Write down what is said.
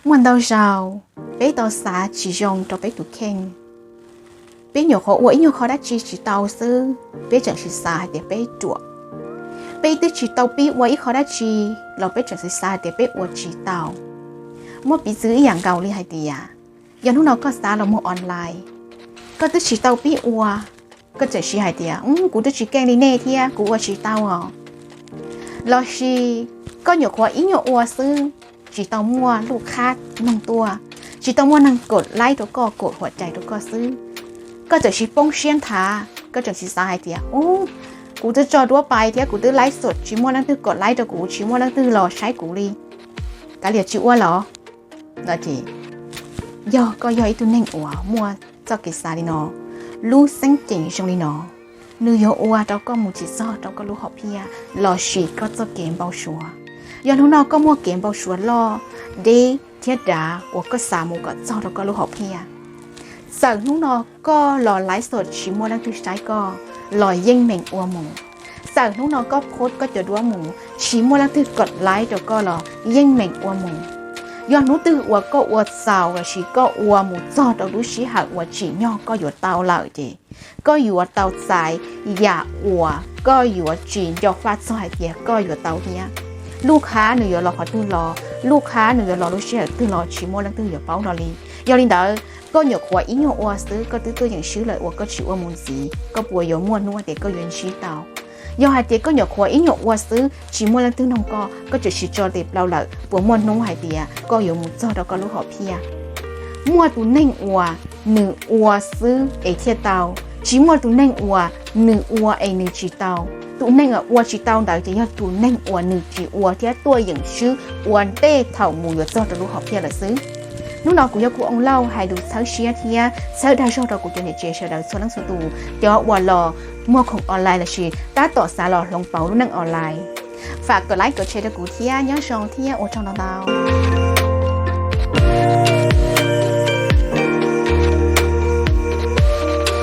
muốn đâu giàu bé tao xả chỉ dùng cho bé tụi khen bé nhiều khó uổng nhiều khó đã chỉ tao sư bé chẳng chỉ xả để bé chuột bé tự chỉ tao bé uổng khó đã chỉ là bé chẳng chỉ xả để bé uổng chỉ tao mua bị giữอย่างเก่าเลยhayดีอ่ะอย่างนู้นเราก็ซาเราmua onlineก็tự chỉ tao bé uổngก็จะชี้ให้ดีอ่ะกูtự chỉ keng đi nè thiaกูuổng chỉ tao àเราchỉก็nhiều khó ý nhiều uổng sư chỉ tao muaลูกค้าน้องตัวchỉ tao mua năngกดไลค์ตัวก็กดหัวใจตัวก็ซื้อก็จะชี้ป้องเชียนท้าก็จะชี้สายเดียวโอ้กูจะจอดว่าไปเดียวกูจะไลฟ์สดชี้มัวนั่งตื้อกดไลค์ตัวกูชี้มัวนั่งตื้อรอใช้กูลีกะเหลียวชี้อ้วนเหรอแล้วทีย่อก็ย่อตัวเน่งอ้วมัวเจ้ากิสาลีนอรู้เส้นเก่งชงลีนอนื้อโยอ้วเราก็มูจิซอเราก็รู้หอบเพียรอฉีดก็จะเกมเบาชัวย้อนทุกนอก็มัวเกมเบาชัวรอเดเทียดา我ก็สามูก็เจ้าเราก็รู้หอบเพียสั่งทุกนอก็รอไลฟ์สดชิมัวนั่งตื้อใช้ก็รอเย่งเหม่งอ้วหมูสั่งทุกนอก็โพสก็จะดัวหมูชิมัวนั่งตื้อกดไลค์ก็รอเย่งเหม่งอ้วหมูย้อนนู้ตื้ออ้วก็อ้วสาวกับชีก็อ้วหมูจอดเราดูชีหักอ้วจีย่อก็อยู่เตาเหล่าจีก็อยู่เตาใจอย่าอ้วก็อยู่จีนยกฟาดซอยเดียก็อยู่เตาเนี้ยลูกค้าหนูอย่ารอขอตื้อรอลูกค้าหนูอย่ารอรู้เชื่อตื้อรอชิมัวนั่งตื้ออย่าเป้าหนอลียอลินเดอก็หยกหัวอีหยกอ้วซื้อก็ตื้อตัวอย่างชื้อเลยอ้วก็ชิวมุนสีก็ปัวโยม้วนนัวเด็กก็ยืนชี้เตายอหายเด็กก็หยกหัวอีหยกอ้วซื้อชิมัวนั่งตื้อน้องก็จะชี้จอเด็บเราเลยปัวม้วนน้องหายเดียก็อยู่มุนจอเราก็รู้หอบเพียมัวตูเน่งอ้วหนึ่งอ้วซื้อเอเทียเตาชิมัวตูเน่งอ้วหนึ่งอ้วเอหนึ่งชีเตาตูเน่งอ้วชีเตาเดี๋ยวจะยอดตูเน่งอ้วหนึ่งชีอ้วที่ตัวอย่างชื้ออ้วนเต้เถ่าหมูอยู่จอจะรู้หอบเพียละซื้อlúc nào cũng có ông lâu hay được sáu xía thia sáu đa số đó cũng cho nên chơi sau đó số lăng số tù cho qua lò muaของonline là gì đã tỏ xa lò lòng bảo lúc năng onlineฝากกดไลค์กดแชร์ด้วยกูเที่ยย้อนชองเที่ยโอชองดาว